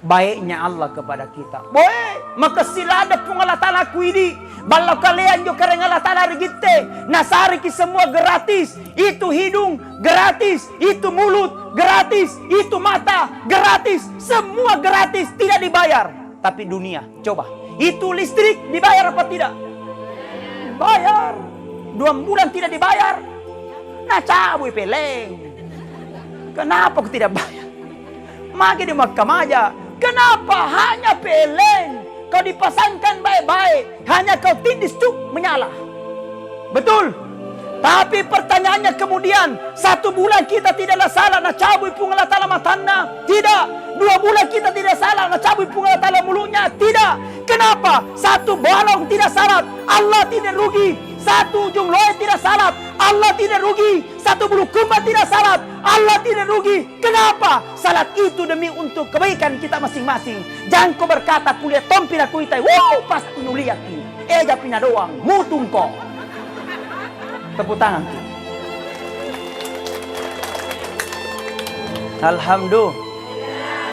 baiknya Allah kepada kita. Boleh, maka sila ada pun Allah Ta'ala kuidi. Balau kalian jo kareng Allah Ta'ala rigite. Nasari ki semua gratis. Itu hidung gratis, itu mulut gratis, itu mata gratis. Semua gratis, tidak dibayar. Tapi dunia, coba. Itu listrik dibayar apa tidak? Bayar. 2 bulan tidak dibayar. Nah cabui peleng. Kenapa aku tidak bayar? Magi di Makkah aja. Kenapa hanya peleng? Kau dipasangkan baik-baik, hanya kau tindis cuk menyala. Betul. Tapi pertanyaannya kemudian, 1 bulan kita tidaklah salah nak cabui pun Allah Ta'ala matana. Tidak. 2 bulan kita tidak salah nak cabui pun Allah Ta'ala mulutnya. Tidak. Kenapa? 1 bolong tidak salat, Allah tidak rugi. 1 ujung loe tidak salat, Allah tidak rugi. 1 bulu kumba tidak salat, Allah tidak rugi. Kenapa? Salat itu demi untuk kebaikan kita masing-masing. Jangan kau berkata kuliah tompi na kuitai. Wow, pasti nuliat ki. Eja pina doang, mutung kau. Tepuk tangan ki. Alhamdulillah.